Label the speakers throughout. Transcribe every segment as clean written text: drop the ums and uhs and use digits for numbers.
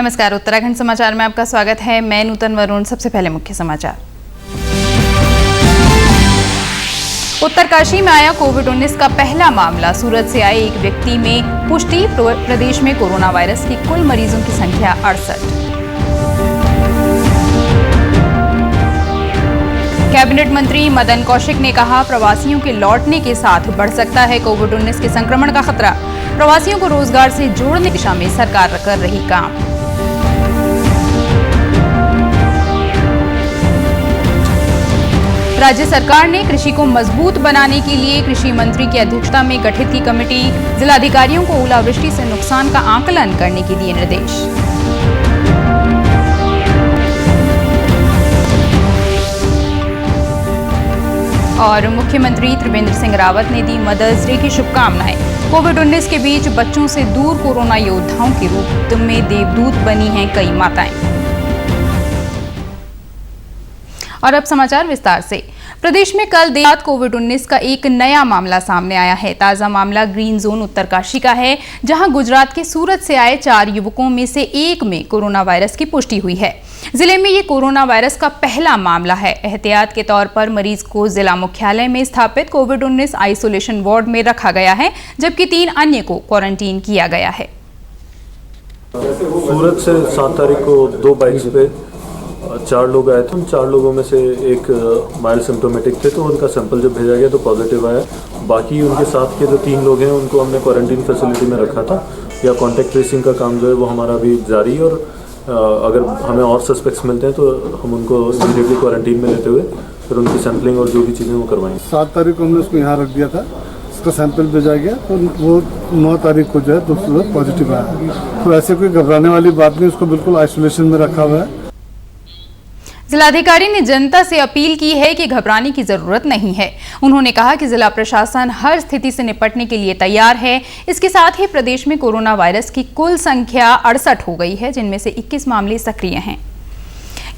Speaker 1: नमस्कार, उत्तराखंड समाचार में आपका स्वागत है। मैं नूतन वरुण। सबसे पहले मुख्य समाचार। उत्तरकाशी में आया कोविड-19 का पहला मामला। सूरत से आए एक व्यक्ति में पुष्टि। प्रदेश में कोरोना वायरस की कुल मरीजों की संख्या 68। कैबिनेट मंत्री मदन कौशिक ने कहा, प्रवासियों के लौटने के साथ बढ़ सकता है कोविड-19 के संक्रमण का खतरा। प्रवासियों को रोजगार से जोड़ने की दिशा में सरकार कर रही काम। राज्य सरकार ने कृषि को मजबूत बनाने के लिए कृषि मंत्री की अध्यक्षता में गठित की कमेटी। जिलाधिकारियों को ओलावृष्टि से नुकसान का आकलन करने के दिए निर्देश। और मुख्यमंत्री त्रिवेंद्र सिंह रावत ने दी मदर्स डे की शुभकामनाएं। कोविड-19 के बीच बच्चों से दूर कोरोना योद्धाओं के रूप में देवदूत बनी हैं कई माताएं। और अब समाचार विस्तार से। प्रदेश में कल देर रात कोविड-19 का एक नया मामला सामने आया है। ताजा मामला ग्रीन जोन उत्तरकाशी का है, जहां गुजरात के सूरत से आए 4 युवकों में से एक में कोरोना वायरस की पुष्टि हुई है। जिले में ये कोरोना वायरस का पहला मामला है। एहतियात के तौर पर मरीज को जिला मुख्यालय में स्थापित कोविड-19 आइसोलेशन वार्ड में रखा गया है, जबकि 3 अन्य को क्वारंटीन किया गया है।
Speaker 2: सूरत से 7 तारीख को 2 बाइक्स पे 4 लोग आए थे। उन 4 लोगों में से एक माइल्ड सिम्टोमेटिक थे, तो उनका सैंपल जब भेजा गया तो पॉजिटिव आया। बाकी उनके साथ के जो 3 लोग हैं उनको हमने क्वारंटीन फैसिलिटी में रखा था। या कॉन्टैक्ट ट्रेसिंग का काम जो है वो हमारा अभी जारी है, और अगर हमें और सस्पेक्ट्स मिलते हैं तो हम उनको इमीडिएटली क्वारंटीन में लेते हुए फिर उनकी सैंपलिंग और जो भी चीज़ें वो करवाएंगे।
Speaker 3: 7 तारीख को हमने उसको यहाँ रख दिया था, उसका सैंपल भेजा गया तो वो 9 तारीख को जो है दूसरा पॉजिटिव आया। तो ऐसे कोई घबराने वाली बात नहीं, उसको बिल्कुल आइसोलेशन में रखा हुआ है।
Speaker 1: जिलाधिकारी ने जनता से अपील की है कि घबराने की जरूरत नहीं है। उन्होंने कहा कि जिला प्रशासन हर स्थिति से निपटने के लिए तैयार है। इसके साथ ही प्रदेश में कोरोना वायरस की कुल संख्या 68 हो गई है, जिनमें से 21 मामले सक्रिय हैं।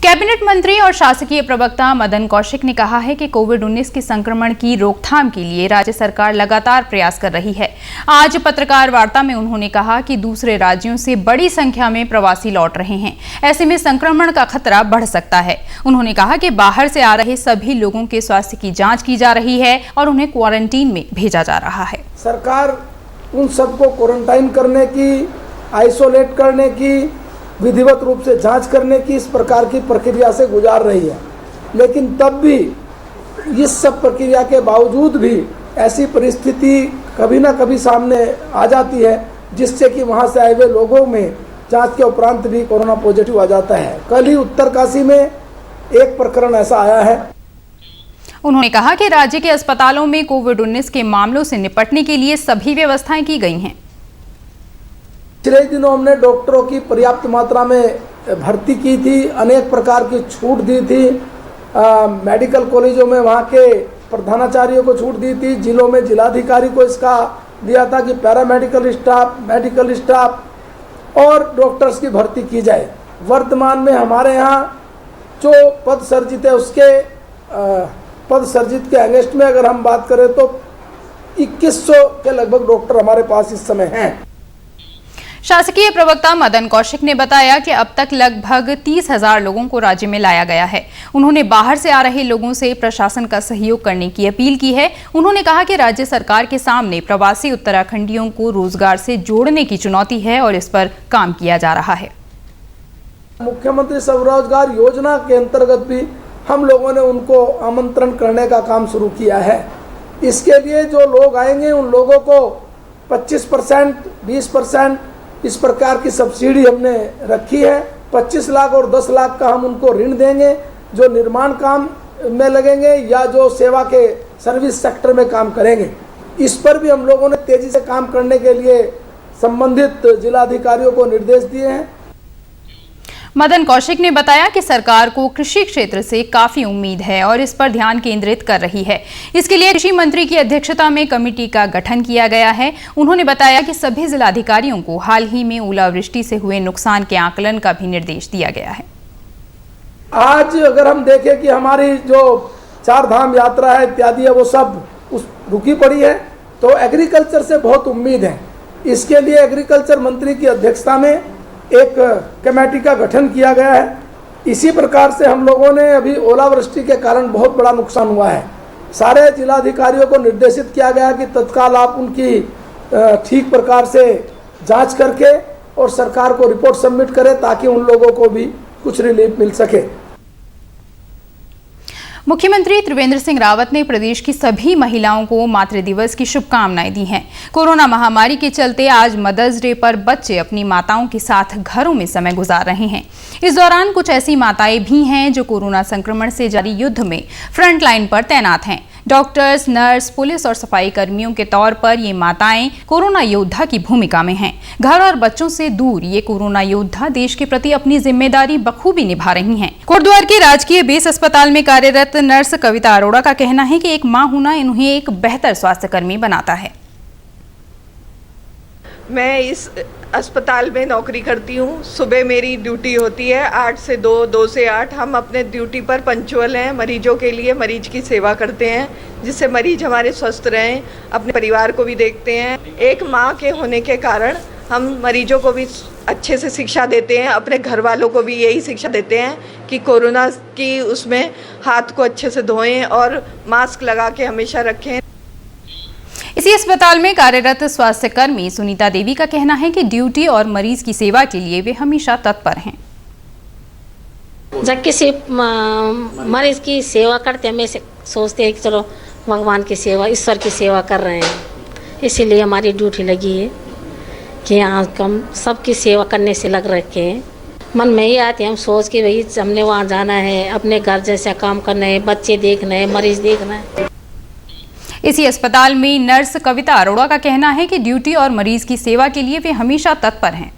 Speaker 1: कैबिनेट मंत्री और शासकीय प्रवक्ता मदन कौशिक ने कहा है कि कोविड-19 के संक्रमण की रोकथाम के लिए राज्य सरकार लगातार प्रयास कर रही है। आज पत्रकार वार्ता में उन्होंने कहा कि दूसरे राज्यों से बड़ी संख्या में प्रवासी लौट रहे हैं। ऐसे में संक्रमण का खतरा बढ़ सकता है। उन्होंने कहा कि बाहर से आ रहे सभी लोगों के स्वास्थ्य की जांच की जा रही है और उन्हें क्वारंटीन में भेजा जा रहा है।
Speaker 4: सरकार उन सबको क्वारंटाइन करने की, आइसोलेट करने की, विधिवत रूप से जांच करने की इस प्रकार की प्रक्रिया से गुजार रही है। लेकिन तब भी इस सब प्रक्रिया के बावजूद भी ऐसी परिस्थिति कभी ना कभी सामने आ जाती है, जिससे कि वहां से आए हुए लोगों में जांच के उपरांत भी कोरोना पॉजिटिव आ जाता है। कल ही उत्तरकाशी में एक प्रकरण ऐसा आया है।
Speaker 1: उन्होंने कहा कि राज्य के अस्पतालों में कोविड-19 के मामलों से निपटने के लिए सभी व्यवस्थाएं की गई हैं।
Speaker 4: पिछले दिनों हमने डॉक्टरों की पर्याप्त मात्रा में भर्ती की थी, अनेक प्रकार की छूट दी थी। मेडिकल कॉलेजों में वहाँ के प्रधानाचार्यों को छूट दी थी। जिलों में जिलाधिकारी को इसका दिया था कि पैरामेडिकल स्टाफ, मेडिकल स्टाफ और डॉक्टर्स की भर्ती की जाए। वर्तमान में हमारे यहाँ जो पद सर्जित है, उसके पद सर्जित के अगेंस्ट में अगर हम बात करें तो 2100 के लगभग डॉक्टर हमारे पास इस समय हैं।
Speaker 1: शासकीय प्रवक्ता मदन कौशिक ने बताया कि अब तक लगभग 30,000 लोगों को राज्य में लाया गया है। उन्होंने बाहर से आ रहे लोगों से प्रशासन का सहयोग करने की अपील की है। उन्होंने कहा कि राज्य सरकार के सामने प्रवासी उत्तराखंडियों को रोजगार से जोड़ने की चुनौती है और इस पर काम किया जा रहा है।
Speaker 4: मुख्यमंत्री स्वरोजगार योजना के अंतर्गत भी हम लोगों ने उनको आमंत्रण करने का काम शुरू किया है। इसके लिए जो लोग आएंगे उन लोगों को 25%, 20% इस प्रकार की सब्सिडी हमने रखी है। 25 लाख और 10 लाख का हम उनको ऋण देंगे, जो निर्माण काम में लगेंगे या जो सेवा के सर्विस सेक्टर में काम करेंगे। इस पर भी हम लोगों ने तेजी से काम करने के लिए संबंधित जिलाधिकारियों को निर्देश दिए हैं।
Speaker 1: मदन कौशिक ने बताया कि सरकार को कृषि क्षेत्र से काफी उम्मीद है और इस पर ध्यान केंद्रित कर रही है। इसके लिए कृषि मंत्री की अध्यक्षता में कमेटी का गठन किया गया है। उन्होंने बताया कि सभी जिलाधिकारियों को हाल ही में ओलावृष्टि से हुए नुकसान के आकलन का भी निर्देश दिया गया है।
Speaker 4: आज अगर हम देखें कि हमारी जो 4 धाम यात्रा है इत्यादि है, वो सब रुकी पड़ी है, तो एग्रीकल्चर से बहुत उम्मीद है। इसके लिए एग्रीकल्चर मंत्री की अध्यक्षता में एक कमेटी का गठन किया गया है। इसी प्रकार से हम लोगों ने अभी ओलावृष्टि के कारण बहुत बड़ा नुकसान हुआ है, सारे जिलाधिकारियों को निर्देशित किया गया कि तत्काल आप उनकी ठीक प्रकार से जांच करके और सरकार को रिपोर्ट सबमिट करें ताकि उन लोगों को भी कुछ रिलीफ मिल सके।
Speaker 1: मुख्यमंत्री त्रिवेंद्र सिंह रावत ने प्रदेश की सभी महिलाओं को मातृ दिवस की शुभकामनाएं दी हैं। कोरोना महामारी के चलते आज मदर्स डे पर बच्चे अपनी माताओं के साथ घरों में समय गुजार रहे हैं। इस दौरान कुछ ऐसी माताएं भी हैं जो कोरोना संक्रमण से जारी युद्ध में फ्रंट लाइन पर तैनात हैं। डॉक्टर्स, नर्स, पुलिस और सफाई कर्मियों के तौर पर ये माताएं कोरोना योद्धा की भूमिका में हैं। घर और बच्चों से दूर ये कोरोना योद्धा देश के प्रति अपनी जिम्मेदारी बखूबी निभा रही हैं। कोटद्वार के राजकीय बेस अस्पताल में कार्यरत नर्स कविता अरोड़ा का कहना है कि एक मां होना इन्हें एक बेहतर स्वास्थ्य कर्मी बनाता है।
Speaker 5: मैं इस अस्पताल में नौकरी करती हूँ। सुबह मेरी ड्यूटी होती है 8 से 2, 2 से 8। हम अपने ड्यूटी पर पंक्चुअल हैं। मरीजों के लिए मरीज की सेवा करते हैं जिससे मरीज हमारे स्वस्थ रहें, अपने परिवार को भी देखते हैं। एक माँ के होने के कारण हम मरीजों को भी अच्छे से शिक्षा देते हैं, अपने घर वालों को भी यही शिक्षा देते हैं कि कोरोना की उसमें हाथ को अच्छे से धोएं और मास्क लगा के हमेशा रखें।
Speaker 1: इसी अस्पताल में कार्यरत स्वास्थ्य कर्मी सुनीता देवी का कहना है कि ड्यूटी और मरीज की सेवा के लिए वे हमेशा तत्पर हैं।
Speaker 6: जब किसी मरीज की सेवा करते हैं, हमें सोचते हैं कि चलो भगवान की सेवा, ईश्वर की सेवा कर रहे हैं, इसीलिए हमारी ड्यूटी लगी है कि यहाँ हम सबकी सेवा करने से लग रखे हैं। मन में ही आते हैं, हम सोच के भाई हमने वहाँ जाना है, अपने घर जैसा काम करना है, बच्चे देखना है, मरीज देखना है।
Speaker 1: इसी अस्पताल में नर्स कविता अरोड़ा का कहना है कि ड्यूटी और मरीज की सेवा के लिए वे हमेशा तत्पर हैं।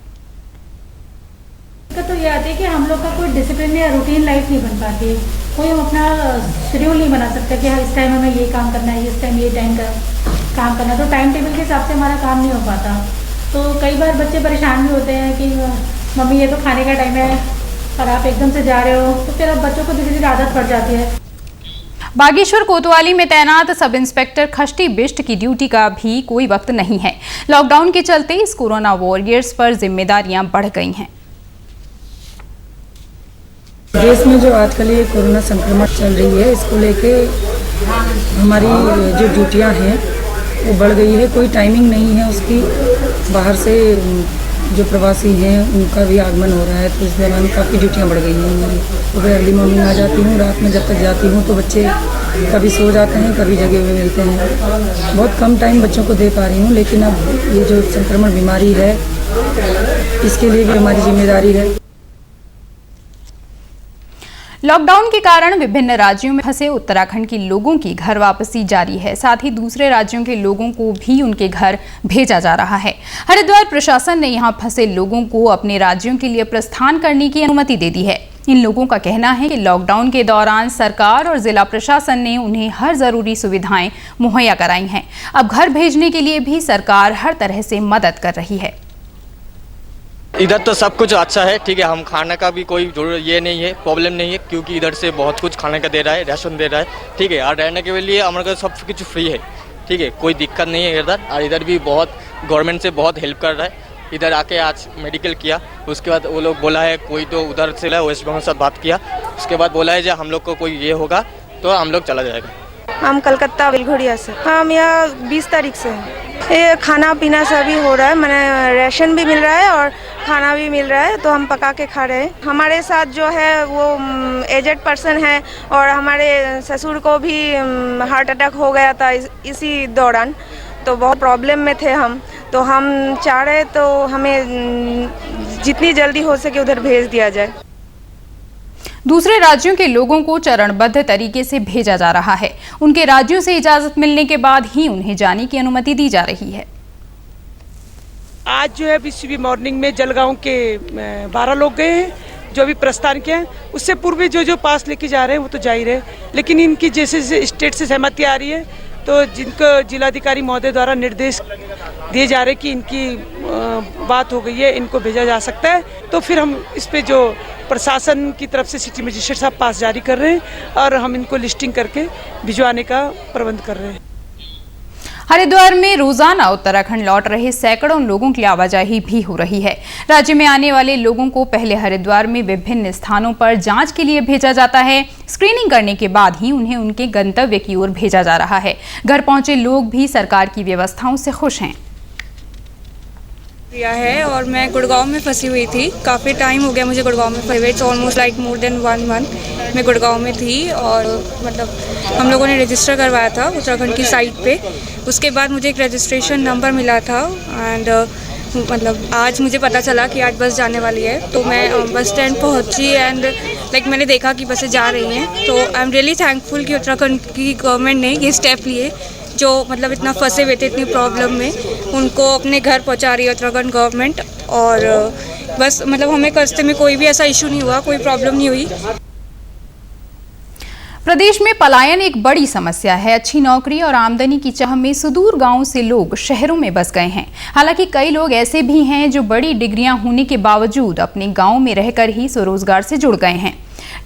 Speaker 7: तो ये आती है कि हम लोग का कोई डिसिप्लिन या रूटीन लाइफ नहीं बन पाती है, कोई हम अपना शेड्यूल नहीं बना सकते कि हाँ इस टाइम हमें ये काम करना है, इस टाइम ये टाइम का काम करना है, तो टाइम टेबल के हिसाब से हमारा काम नहीं हो पाता। तो कई बार बच्चे परेशान भी होते हैं कि मम्मी ये तो खाने का टाइम है और आप एकदम से जा रहे हो, तो फिर अब बच्चों को धीरे धीरे आदत पड़ जाती है।
Speaker 1: बागेश्वर कोतवाली में तैनात सब इंस्पेक्टर खष्टी बिष्ट की ड्यूटी का भी कोई वक्त नहीं है। लॉकडाउन के चलते इस कोरोना वॉरियर्स पर जिम्मेदारियां बढ़ गई हैं।
Speaker 8: देश में जो आजकल ये कोरोना संक्रमण चल रही है, इसको लेके हमारी जो ड्यूटियां हैं वो बढ़ गई है। कोई टाइमिंग नहीं है उसकी। बाहर से जो प्रवासी हैं उनका भी आगमन हो रहा है, तो इस दौरान काफ़ी ड्यूटियाँ बढ़ गई हैं हमारी। सुबह अर्ली मॉर्निंग आ जाती हूँ, रात में जब तक जाती हूँ तो बच्चे कभी सो जाते हैं, कभी जगे हुए मिलते हैं। बहुत कम टाइम बच्चों को दे पा रही हूँ, लेकिन अब ये जो संक्रमण बीमारी है इसके लिए भी हमारी जिम्मेदारी है।
Speaker 1: लॉकडाउन के कारण विभिन्न राज्यों में फंसे उत्तराखंड के लोगों की घर वापसी जारी है। साथ ही दूसरे राज्यों के लोगों को भी उनके घर भेजा जा रहा है। हरिद्वार प्रशासन ने यहां फंसे लोगों को अपने राज्यों के लिए प्रस्थान करने की अनुमति दे दी है। इन लोगों का कहना है कि लॉकडाउन के दौरान सरकार और जिला प्रशासन ने उन्हें हर जरूरी सुविधाएं मुहैया कराई हैं। अब घर भेजने के लिए भी सरकार हर तरह से मदद कर रही है।
Speaker 9: इधर तो सब कुछ अच्छा है, ठीक है। हम खाने का भी कोई ये नहीं है, प्रॉब्लम नहीं है, क्योंकि इधर से बहुत कुछ खाने का दे रहा है, राशन दे रहा है, ठीक है। और रहने के लिए हमारे सब कुछ फ्री है, ठीक है, कोई दिक्कत नहीं है इधर। और इधर भी बहुत गवर्नमेंट से बहुत हेल्प कर रहा है। इधर आके आज मेडिकल किया, उसके बाद वो लोग बोला है कोई तो उधर से वेस्ट बंगाल से बात किया, उसके बाद बोला है जब हम लोग को कोई ये होगा तो हम लोग चला जाएगा।
Speaker 10: हम कलकत्ता बेलघड़िया से, हम यहाँ 20 तारीख से हैं। ये खाना पीना सभी हो रहा है, मैंने राशन भी मिल रहा है और खाना भी मिल रहा है, तो हम पका के खा रहे हैं। हमारे साथ जो है वो एजेड पर्सन है और हमारे ससुर को भी हार्ट अटैक हो गया था इसी दौरान, तो बहुत प्रॉब्लम में थे हम। तो हम चाह रहे तो हमें जितनी जल्दी हो सके उधर भेज दिया जाए।
Speaker 1: दूसरे राज्यों के लोगों को चरणबद्ध तरीके से भेजा जा रहा है। उनके राज्यों से इजाजत मिलने के बाद ही उन्हें जाने की अनुमति दी जा रही है।
Speaker 11: आज जो है बीसीबी मॉर्निंग में जलगांव के 12 लोग गए हैं जो अभी प्रस्थान किया है। उससे पूर्व जो पास लेके जा रहे हैं वो तो जा ही रहे, लेकिन इनकी जैसे स्टेट से सहमति आ रही है तो जिनको जिलाधिकारी महोदय द्वारा निर्देश दिए जा रहे कि इनकी बात हो गई है, इनको भेजा जा सकता है, तो फिर हम इस पे जो प्रशासन की तरफ से सिटी मजिस्ट्रेट साहब पास जारी कर रहे हैं और हम इनको लिस्टिंग करके भिजवाने का प्रबंध कर रहे हैं।
Speaker 1: हरिद्वार में रोजाना उत्तराखंड लौट रहे सैकड़ों लोगों की आवाजाही भी हो रही है। राज्य में आने वाले लोगों को पहले हरिद्वार में विभिन्न स्थानों पर जांच के लिए भेजा जाता है। स्क्रीनिंग करने के बाद ही उन्हें उनके गंतव्य की ओर भेजा जा रहा है। घर पहुंचे लोग भी सरकार की व्यवस्थाओं से खुश हैं।
Speaker 12: प्रिया है और मैं गुड़गांव में फंसी हुई थी। काफ़ी टाइम हो गया मुझे गुड़गांव में फंसे हुए। It's almost like more than 1 month मैं गुड़गांव में थी और मतलब हम लोगों ने रजिस्टर करवाया था उत्तराखंड की साइट पे। उसके बाद मुझे एक रजिस्ट्रेशन नंबर मिला था एंड मतलब आज मुझे पता चला कि आज बस जाने वाली है, तो मैं बस स्टैंड पहुंची एंड लाइक मैंने देखा कि बसें जा रही हैं। तो आई एम रियली थैंकफुल कि उत्तराखंड की गवर्नमेंट ने ये स्टेप लिए, जो मतलब इतना फंसे हुए थे इतनी प्रॉब्लम में, उनको अपने घर पहुंचा रही है उत्तराखंड गवर्नमेंट। और बस मतलब हमें रास्ते में कोई भी ऐसा इशू नहीं हुआ, कोई प्रॉब्लम नहीं हुई।
Speaker 1: प्रदेश में पलायन एक बड़ी समस्या है। अच्छी नौकरी और आमदनी की चाह में सुदूर गांवों से लोग शहरों में बस गए हैं। हालांकि कई लोग ऐसे भी हैं जो बड़ी डिग्रियां होने के बावजूद अपने गांव में रहकर ही स्वरोजगार से जुड़ गए हैं।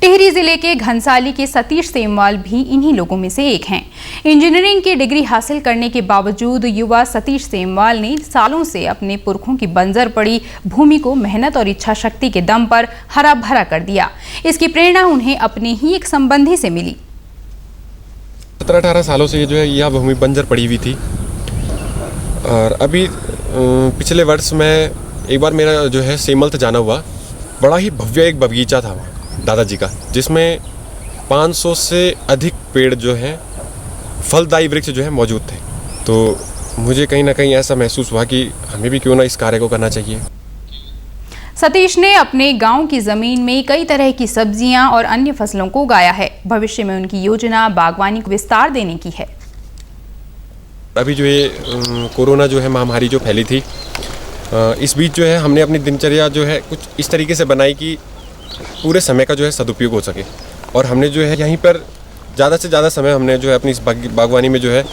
Speaker 1: टिहरी जिले के घनसाली के सतीश सेमवाल भी इन्हीं लोगों में से एक हैं। इंजीनियरिंग की डिग्री हासिल करने के बावजूद युवा सतीश सेमवाल ने सालों से अपने पुरखों की बंजर पड़ी भूमि को मेहनत और इच्छा शक्ति के दम पर हरा भरा कर दिया। इसकी प्रेरणा उन्हें अपने ही एक संबंधी से मिली।
Speaker 13: 17-18 सालों से जो है यह भूमि बंजर पड़ी हुई थी और अभी पिछले वर्ष में एक बार मेरा जो है सेमल्थ जाना हुआ। बड़ा ही भव्य एक बगीचा था वहाँ दादाजी का, जिसमें 500 से अधिक पेड़ जो हैं फलदायी वृक्ष जो है मौजूद थे। तो मुझे कहीं ना कहीं ऐसा महसूस हुआ कि हमें भी क्यों ना इस कार्य को करना चाहिए।
Speaker 1: सतीश ने अपने गांव की जमीन में कई तरह की सब्जियां और अन्य फसलों को उगाया है। भविष्य में उनकी योजना बागवानी को विस्तार देने की है।
Speaker 13: अभी जो ये कोरोना जो है महामारी जो फैली थी, इस बीच जो है हमने अपनी दिनचर्या जो है कुछ इस तरीके से बनाई कि पूरे समय का जो है सदुपयोग हो सके। और हमने जो है यहीं पर ज़्यादा से ज़्यादा समय हमने जो है अपनी इस बागवानी में जो है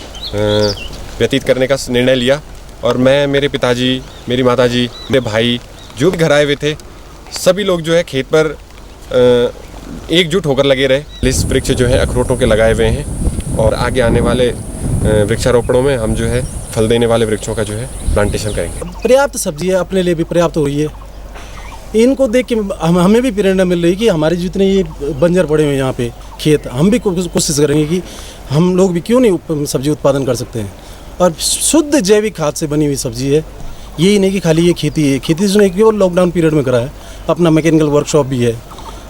Speaker 13: व्यतीत करने का निर्णय लिया। और मैं, मेरे पिताजी, मेरी माताजी, मेरे भाई जो भी घर आए हुए थे, सभी लोग जो है खेत पर एकजुट होकर लगे रहे। इस वृक्ष जो है अखरोटों के लगाए हुए हैं और आगे आने वाले वृक्षारोपणों में हम जो है फल देने वाले वृक्षों का जो है प्लांटेशन करेंगे।
Speaker 14: पर्याप्त सब्जी है, अपने लिए भी पर्याप्त हो रही है। इनको देख के हमें भी प्रेरणा मिल रही है कि हमारे जितने ये बंजर पड़े हुए हैं यहाँ पे खेत, हम भी कोशिश करेंगे कि हम लोग भी क्यों नहीं सब्जी उत्पादन कर सकते हैं। और शुद्ध जैविक खाद से बनी हुई सब्जी है, यही नहीं कि खाली ये खेती है। खेती से नहीं केवल लॉकडाउन पीरियड में करा है। अपना मैकेनिकल वर्कशॉप भी है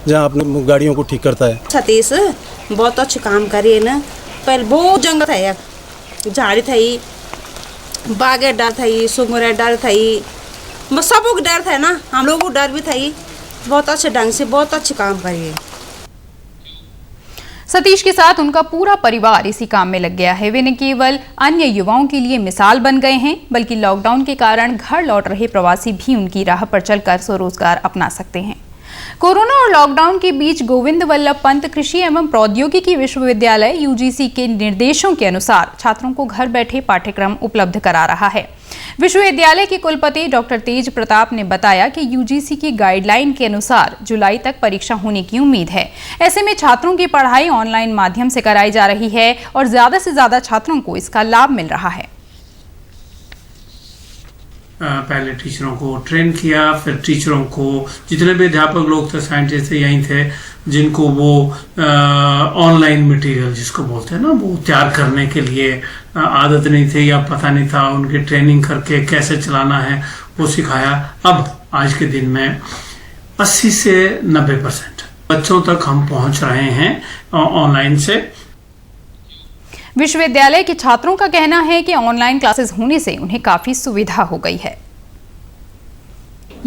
Speaker 14: जहाँ अपने गाड़ियों को ठीक करता है।
Speaker 15: सतीश बहुत अच्छे काम करे ना। पहले बहुत जंगल था यार, झाड़ी थी, बागे डर थी, सुंगरे डर थी, बस सबको डर था ना, हम लोगों को डर भी थी। बहुत अच्छे ढंग से बहुत अच्छे काम करिए।
Speaker 1: सतीश के साथ उनका पूरा परिवार इसी काम में लग गया है। वे न केवल अन्य युवाओं के लिए मिसाल बन गए हैं, बल्कि लॉकडाउन के कारण घर लौट रहे प्रवासी भी उनकी राह पर चलकर स्वरोजगार अपना सकते हैं। कोरोना और लॉकडाउन के बीच गोविंद वल्लभ पंत कृषि एवं प्रौद्योगिकी विश्वविद्यालय यूजीसी के निर्देशों के अनुसार छात्रों को घर बैठे पाठ्यक्रम उपलब्ध करा रहा है। विश्वविद्यालय के कुलपति डॉक्टर तेज प्रताप ने बताया कि यूजीसी की गाइडलाइन के अनुसार जुलाई तक परीक्षा होने की उम्मीद है। ऐसे में छात्रों की पढ़ाई ऑनलाइन माध्यम से कराई जा रही है और ज्यादा से ज्यादा छात्रों को इसका लाभ मिल रहा है।
Speaker 16: पहले टीचरों को ट्रेन किया, फिर टीचरों को, जितने भी अध्यापक लोग थे, साइंटिस्ट थे, यहीं थे, जिनको वो ऑनलाइन मटेरियल जिसको बोलते हैं ना, वो तैयार करने के लिए आदत नहीं थी या पता नहीं था, उनकी ट्रेनिंग करके कैसे चलाना है वो सिखाया। अब आज के दिन में 80 से 90% बच्चों तक हम पहुंच रहे हैं ऑनलाइन से।
Speaker 1: विश्वविद्यालय के छात्रों का कहना है कि ऑनलाइन क्लासेस होने से उन्हें काफी सुविधा हो गई है।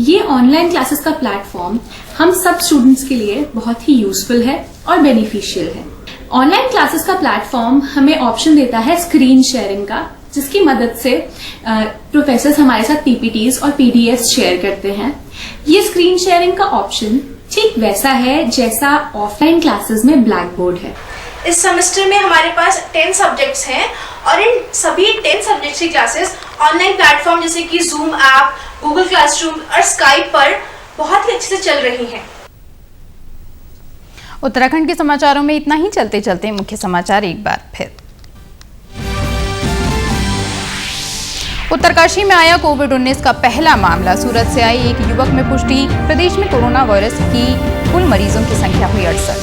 Speaker 17: ये ऑनलाइन क्लासेस का प्लेटफॉर्म हम सब स्टूडेंट्स के लिए बहुत ही यूजफुल है और बेनिफिशियल है। ऑनलाइन क्लासेस का प्लेटफॉर्म हमें ऑप्शन देता है स्क्रीन शेयरिंग का, जिसकी मदद से प्रोफेसर्स हमारे साथ पीपीटीज और पीडीएफ शेयर करते हैं। ये स्क्रीन शेयरिंग का ऑप्शन ठीक वैसा है जैसा ऑफलाइन क्लासेस में ब्लैक बोर्ड है।
Speaker 18: इस सेमेस्टर में हमारे पास 10 सब्जेक्ट्स हैं और इन सभी 10 सब्जेक्ट्स की क्लासेस ऑनलाइन प्लेटफॉर्म जैसे कि जूम ऐप, गूगल क्लासरूम और स्काइप पर बहुत ही अच्छे से चल रही हैं।
Speaker 1: उत्तराखंड के समाचारों में इतना ही। चलते चलते मुख्य समाचार एक बार फिर। उत्तरकाशी में आया कोविड-19 का पहला मामला। सूरत से आए एक युवक में पुष्टि। प्रदेश में कोरोना वायरस की कुल मरीजों की संख्या हुई 68।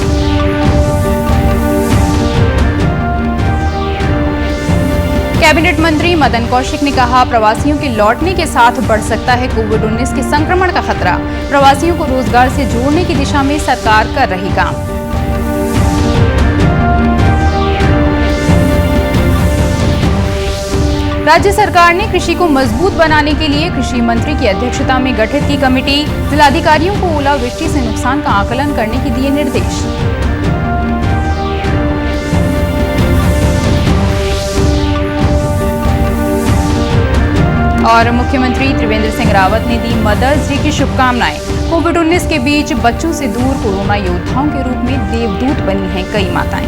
Speaker 1: कैबिनेट मंत्री मदन कौशिक ने कहा, प्रवासियों के लौटने के साथ बढ़ सकता है कोविड-19 के संक्रमण का खतरा। प्रवासियों को रोजगार से जोड़ने की दिशा में सरकार कर रही काम। राज्य सरकार ने कृषि को मजबूत बनाने के लिए कृषि मंत्री की अध्यक्षता में गठित की कमेटी। जिलाधिकारियों को ओलावृष्टि से नुकसान का आकलन करने के दिए निर्देश। और मुख्यमंत्री त्रिवेंद्र सिंह रावत ने दी मदर्स डे की शुभकामनाएं। कोविड-19 के बीच बच्चों से दूर कोरोना योद्धाओं के रूप में देवदूत बनी हैं कई माताएं।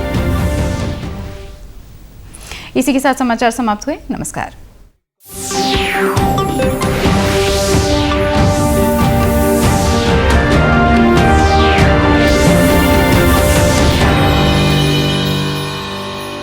Speaker 1: इसी के साथ समाचार समाप्त हुए। नमस्कार।